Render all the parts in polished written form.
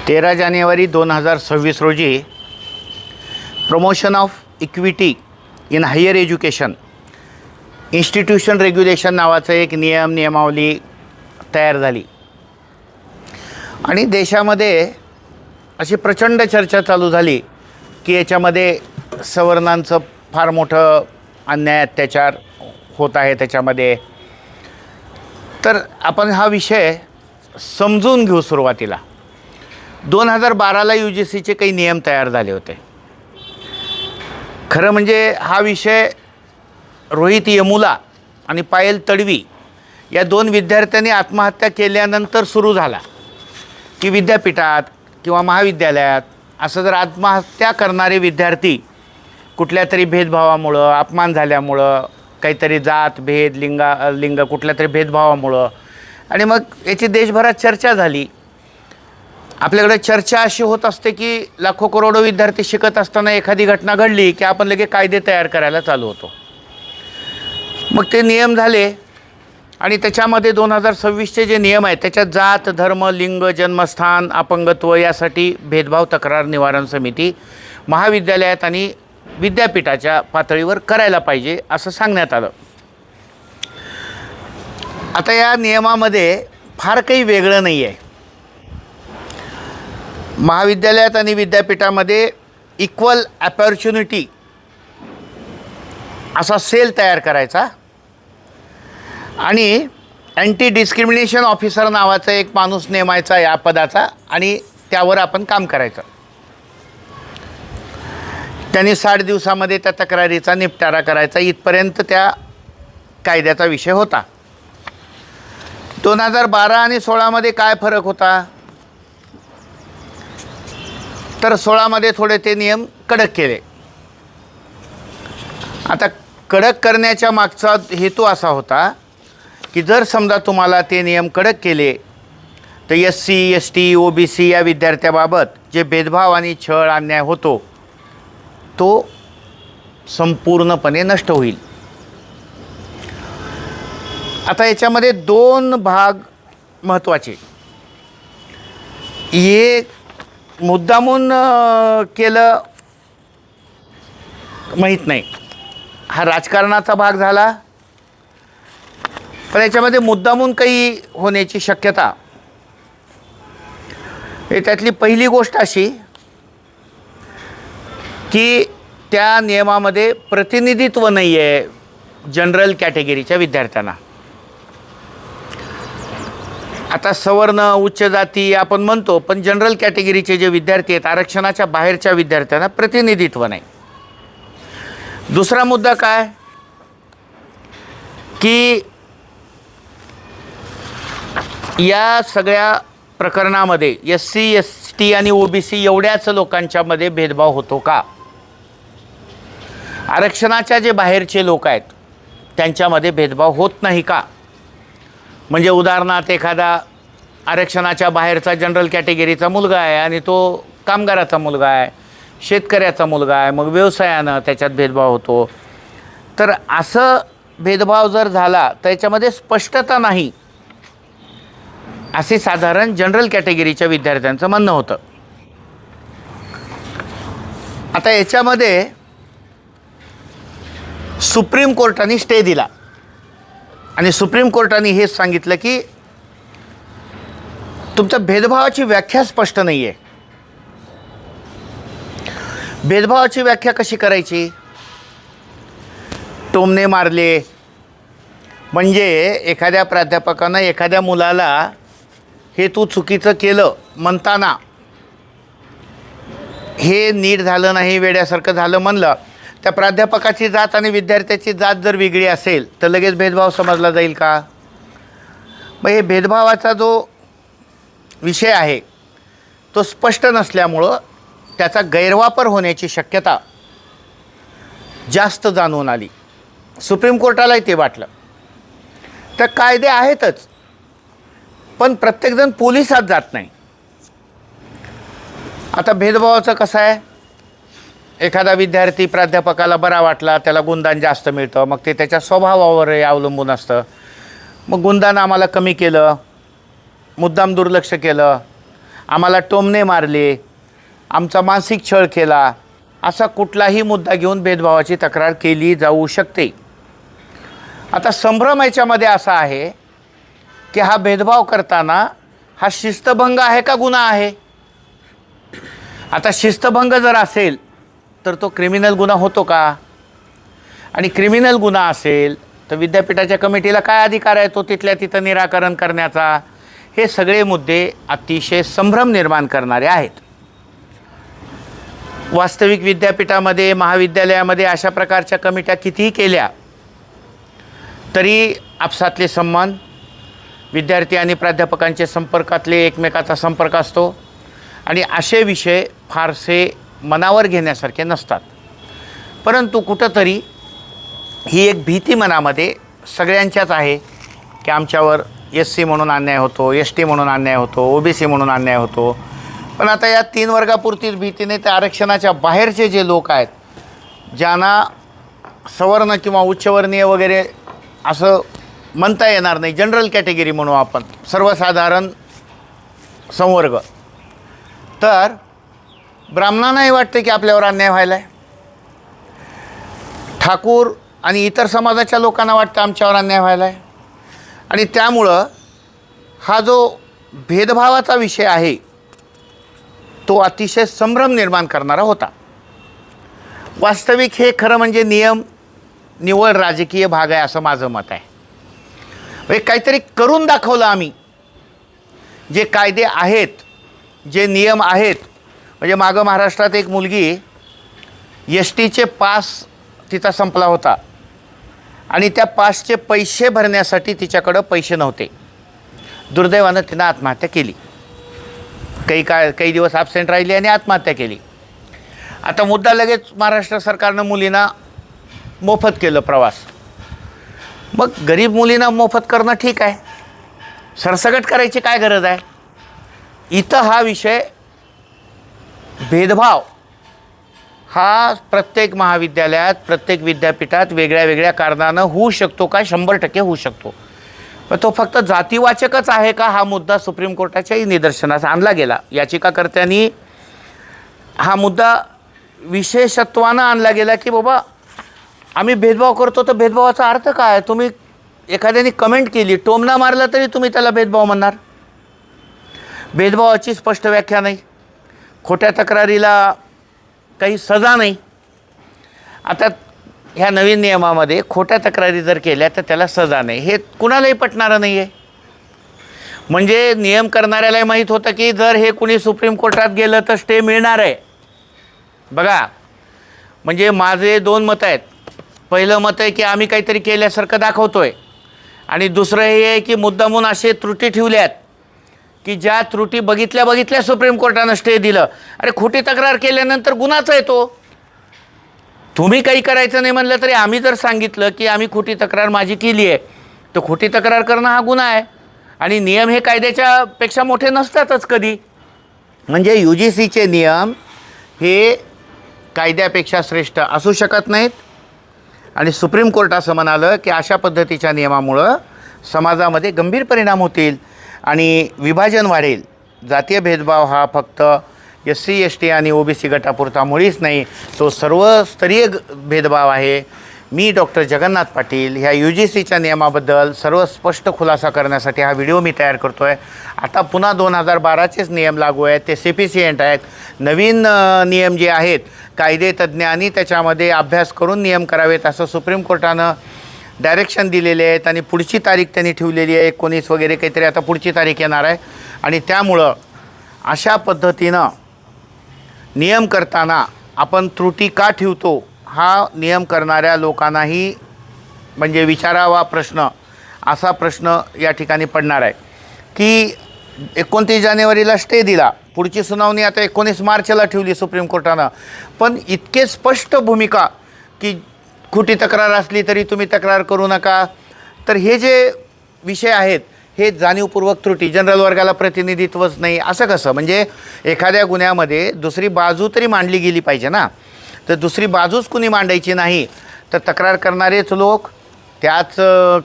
13 जानेवारी 2026 रोजी promotion of equity in higher education institution regulation नावाचं एक नियमावली तयार झाली आणि देशामध्ये अशी प्रचंड चर्चा चालू झाली की याच्यामध्ये सवर्णांचं फार मोठं अन्याय अत्याचार होत आहे त्याच्यामध्ये. तर आपण हा विषय समजून घेऊ. सुरुवातीला 2012ला UGCचे काही नियम तयार झाले होते. खरं म्हणजे हा विषय रोहित यमुला आणि पायल तडवी या दोन विद्यार्थ्यांनी आत्महत्या केल्यानंतर सुरू झाला की विद्यापीठात किंवा महाविद्यालयात असं जर आत्महत्या करणारे विद्यार्थी कुठल्या तरी भेदभावामुळं, अपमान झाल्यामुळं, काहीतरी जात भेद लिंग कुठल्या तरी भेदभावामुळं, आणि मग याची देशभरात चर्चा झाली. आपल्याकडे चर्चा अशी होत असते की लाखो करोडो विद्यार्थी शिकत असताना एखादी घटना घडली की आपण लगेच कायदे तयार करायला चालू होतो. मग ते नियम झाले आणि त्याच्यामध्ये 2026चे जे नियम आहेत त्याच्यात जात, धर्म, लिंग, जन्मस्थान, अपंगत्व यासाठी भेदभाव तक्रार निवारण समिती महाविद्यालयात आणि विद्यापीठाच्या पातळीवर करायला पाहिजे असं सांगण्यात आलं. आता या नियमामध्ये फार काही वेगळं नाही आहे. महाविद्यालयात आणि विद्यापीठामध्ये इक्वल अपॉर्च्युनिटी असा सेल तयार करायचा आणि अँटी डिस्क्रिमिनेशन ऑफिसर नावाचा एक माणूस नेमायचा या पदाचा आणि त्यावर आपण काम करायचं. त्यांनी 60 दिवसामध्ये त्या तक्रारीचा निपटारा करायचा. इथपर्यंत त्या कायद्याचा विषय होता. 2012 आणि 16मध्ये काय फरक होता तर 16मध्ये थोडे ते नियम कडक केले. आता कडक करण्याच्या मागचा हेतू असा होता की जर समजा तुम्हाला ते नियम कडक केले तर SC, ST, OBC या विद्यार्थ्याबाबत जे भेदभाव आणि छळ अन्याय होतो तो संपूर्णपणे नष्ट होईल. आता याच्यामध्ये 2 भाग महत्त्वाचे. हे मुद्दामून केलं माहीत नाही, हा राजकारणाचा भाग झाला, पण याच्यामध्ये मुद्दामून काही होण्याची शक्यता. त्यातली पहिली गोष्ट अशी की त्या नियमामध्ये प्रतिनिधित्व नाही आहे जनरल कॅटेगरीच्या विद्यार्थ्यांना. आता सवर्ण, उच्च जाती आपण म्हणतो, पण जनरल कॅटेगरीचे जे विद्यार्थी आहेत, आरक्षणाच्या बाहेरच्या विद्यार्थ्यांना प्रतिनिधित्व नाही. दुसरा मुद्दा काय की या सगळ्या प्रकरणामध्ये SC, ST आणि OBC एवढ्याच लोकांच्यामध्ये भेदभाव होतो का? आरक्षणाच्या जे बाहेरचे लोक आहेत त्यांच्यामध्ये भेदभाव होत नाही का? म्हणजे उदाहरणार्थ एखादा आरक्षणाच्या बाहेरचा जनरल कॅटेगरीचा मुलगा आहे आणि तो कामगाराचा मुलगा आहे, शेतकऱ्याचा मुलगा आहे, मग व्यवसायानं त्याच्यात भेदभाव होतो. तर असं भेदभाव जर झाला तर याच्यामध्ये स्पष्टता नाही असे साधारण जनरल कॅटेगरीच्या विद्यार्थ्यांचं म्हणणं होतं. आता याच्यामध्ये सुप्रीम कोर्टाने स्टे दिला आणि सुप्रीम कोर्टाने हेच सांगितलं की तुमच्या भेदभावाची व्याख्या स्पष्ट नाही आहे. भेदभावाची व्याख्या कशी करायची? टोमणे मारले म्हणजे एखाद्या प्राध्यापकानं एखाद्या मुलाला हे तू चुकीचं केलं म्हणताना हे नीट झालं नाही, वेड्यासारखं झालं म्हणलं, त्या प्राध्यापकाची जात आणि विद्यार्थ्याची जात जर वेगळी असेल तर लगेच भेदभाव समजला जाईल का? मग हे भेदभावाचा जो विषय आहे तो स्पष्ट नसल्यामुळं त्याचा गैरवापर होण्याची शक्यता जास्त जाणून आली. सुप्रीम कोर्टालाही ते वाटलं. तर कायदे आहेतच पण प्रत्येकजण पोलिसात जात नाही. आता भेदभावाचं कसं आहे, एखादा विद्यार्थी प्राध्यापकाला बरा वाटला, त्याला गुणदान जास्त मिळतं, मग ते त्याच्या स्वभावावर अवलंबून असतं. मग गुणदान आम्हाला कमी केलं, मुद्दाम दुर्लक्ष केलं, आम्हाला टोमणे मारले, आमचा मानसिक छळ केला, असा कुठलाही मुद्दा घेऊन भेदभावाची तक्रार केली जाऊ शकते. आता संभ्रम याच्यामध्ये असा आहे की हा भेदभाव करताना हा शिस्तभंग आहे का गुन्हा आहे? आता शिस्तभंग जर असेल तर तो क्रिमिनल गुन्हा होतो का? आणि क्रिमिनल गुन्हा असेल तर विद्यापीठाच्या कमिटीला काय अधिकार आहे तो तिथल्या तिथं निराकरण करण्याचा? हे सगळे मुद्दे अतिशय संभ्रम निर्माण करणारे आहेत. वास्तविक विद्यापीठामध्ये, महाविद्यालयामध्ये अशा प्रकारच्या कमिट्या कितीही केल्या तरी आपसातले संबंध, विद्यार्थी आणि प्राध्यापकांचे संपर्कातले एकमेकाचा संपर्क असतो आणि असे विषय फारसे मनावर घेण्यासारखे नसतात. परंतु कुठंतरी ही एक भीती मनामध्ये सगळ्यांच्याच आहे की आमच्यावर SC म्हणून अन्याय होतो, ST म्हणून अन्याय होतो, OBC म्हणून अन्याय होतो. पण आता या 3 वर्गापुरतीच भीतीने त्या आरक्षणाच्या बाहेरचे जे लोक आहेत, ज्यांना सवर्ण किंवा उच्चवर्णीय वगैरे असं म्हणता येणार नाही, जनरल कॅटेगरी म्हणू आपण, सर्वसाधारण संवर्ग, तर ब्राह्मणांनाही वाटतं की आपल्यावर अन्याय व्हायला आहे, ठाकूर आणि इतर समाजाच्या लोकांना वाटतं आमच्यावर अन्याय व्हायला आहे. आणि त्यामुळं हा जो भेदभावाचा विषय आहे तो अतिशय संभ्रम निर्माण करणारा होता. वास्तविक हे खरं म्हणजे निव्वळ राजकीय भाग आहे असं माझं मत आहे. काहीतरी करून दाखवलं आम्ही. जे कायदे आहेत, जे नियम आहेत, म्हणजे मागं महाराष्ट्रात एक मुलगी STचे पास तिचा संपला होता आणि त्या पासचे पैसे भरण्यासाठी तिच्याकडं पैसे नव्हते. दुर्दैवानं तिनं आत्महत्या केली. काही दिवस ॲबसेंट राहिली आणि आत्महत्या केली. आता मुद्दा लगेच महाराष्ट्र सरकारनं मुलींना मोफत केलं प्रवास. मग गरीब मुलींना मोफत करणं ठीक आहे, सरसकट करायची काय गरज आहे? इथं हा विषय भेदभाव हा प्रत्येक महाविद्यालयात, प्रत्येक विद्यापीठात वेगळ्या वेगळ्या कारणानं होऊ शकतो का? 100% होऊ शकतो. पण तो फक्त जातीवाचकच आहे का? हा मुद्दा सुप्रीम कोर्टाच्याही निदर्शनास आणला गेला. याचिकाकर्त्यांनी हा मुद्दा विशेषत्वानं आणला गेला की बाबा आम्ही भेदभाव करतो तर भेदभावाचा अर्थ काय? तुम्ही एखाद्याने कमेंट केली, टोमणा मारला तरी तुम्ही त्याला भेदभाव म्हणणार? भेदभावाची स्पष्ट व्याख्या नाही, खोट्या तक्रारीला काही सजा नाही. आता ह्या नवीन नियमामध्ये खोट्या तक्रारी जर केल्या तर त्याला सजा नाही, हे कुणालाही पटणारं नाही आहे. म्हणजे नियम करणाऱ्यालाही माहीत होतं की जर हे कुणी सुप्रीम कोर्टात गेलं तर स्टे मिळणार आहे. बघा, म्हणजे माझे 2 मतं आहेत. पहिलं मत आहे की आम्ही काहीतरी केल्यासारखं दाखवतोय, आणि दुसरं हे आहे की मुद्दामून असे त्रुटी ठेवल्यात की ज्या त्रुटी बघितल्या सुप्रीम कोर्टानं स्टे दिलं. अरे खोटी तक्रार केल्यानंतर गुन्हाच आहे तो. तुम्ही काही करायचं नाही म्हणलं तरी आम्ही जर सांगितलं की आम्ही खोटी तक्रार माझी केली आहे तर खोटी तक्रार करणं हा गुन्हा आहे. आणि नियम हे कायद्याच्या पेक्षा मोठे नसतातच कधी. म्हणजे UGCचे नियम हे कायद्यापेक्षा श्रेष्ठ असू शकत नाहीत. आणि सुप्रीम कोर्ट असं म्हणालं की अशा पद्धतीच्या नियमामुळं समाजामध्ये गंभीर परिणाम होतील आणि विभाजन वाढेल. जातीय भेदभाव हा फक्त SC ST आणि OBC गटापुरता मुळीच नाही, तो सर्वस्तरीय भेदभाव आहे. मी डॉक्टर जगन्नाथ पाटील ह्या UGCच्या नियमाबद्दल सर्व स्पष्ट खुलासा करण्यासाठी हा व्हिडिओ मी तयार करतो आहे. आता पुन्हा 2012चेच नियम लागू आहेत, ते सफिशियंट आहेत. नवीन नियम जे आहेत कायदे तज्ज्ञांनी त्याच्यामध्ये अभ्यास करून नियम करावेत असं सुप्रीम कोर्टानं डायरेक्शन दिलेले आहेत. आणि पुढची तारीख त्यांनी ठेवलेली आहे 19 वगैरे काहीतरी, आता पुढची तारीख येणार आहे. आणि त्यामुळं अशा पद्धतीनं नियम करताना आपण त्रुटी का ठेवतो हा नियम करणाऱ्या लोकांनाही म्हणजे विचारावा प्रश्न. असा प्रश्न या ठिकाणी पडणार आहे की 29 जानेवारीला स्टे दिला, पुढची सुनावणी आता 19 मार्चला ठेवली सुप्रीम कोर्टानं. पण इतके स्पष्ट भूमिका की खोटी तक्रार असली तरी तुम्ही तक्रार करू नका. तर हे जे विषय आहेत हे जाणीवपूर्वक त्रुटी, जनरल वर्गाला प्रतिनिधित्वच नाही असं कसं? म्हणजे एखाद्या गुन्ह्यामध्ये दुसरी बाजू तरी मांडली गेली पाहिजे ना. तर दुसरी बाजूच कुणी मांडायची नाही तर तक्रार करणारेच लोक, त्याच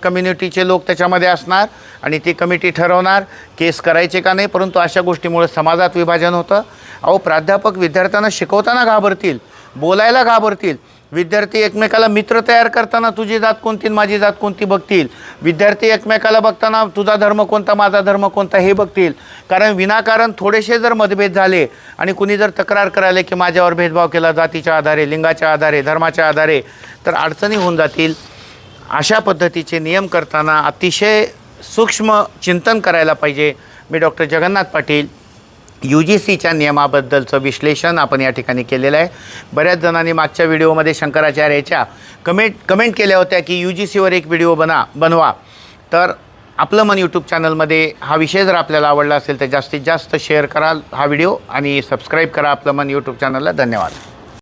कम्युनिटीचे लोक त्याच्यामध्ये असणार आणि ती कमिटी ठरवणार केस करायचे का नाही. परंतु अशा गोष्टीमुळे समाजात विभाजन होतं. अहो, प्राध्यापक विद्यार्थ्यांना शिकवताना घाबरतील, बोलायला घाबरतील. विद्यार्थी एकमेकाला मित्र तयार करताना तुझी जात कोणती माझी जात कोणती बघतील. विद्यार्थी एकमेकाला बघताना तुझा धर्म कोणता माझा धर्म कोणता हे बघतील. कारण विनाकारण थोडेसे जर मतभेद झाले आणि कुणी जर तक्रार करायला की माझ्यावर भेदभाव केला जातीच्या आधारे, लिंगाच्या आधारे, धर्माच्या आधारे, तर अडचणी होऊन जातील. अशा पद्धतीचे नियम करताना अतिशय सूक्ष्म चिंतन करायला पाहिजे. मी डॉक्टर जगन्नाथ पाटील, UGCच्या नियमाबद्दलचं विश्लेषण आपण या ठिकाणी केलेलं आहे. बऱ्याच जणांनी मागच्या व्हिडिओमध्ये शंकराचार्याच्या कमेंट केल्या होत्या की UGCवर एक व्हिडिओ बनवा. तर आपलं मन यूट्यूब चॅनलमध्ये हा विषय जर आपल्याला आवडला असेल तर जास्तीत जास्त शेअर करा हा व्हिडिओ आणि सबस्क्राईब करा आपलं मन यूट्यूब चॅनलला. धन्यवाद.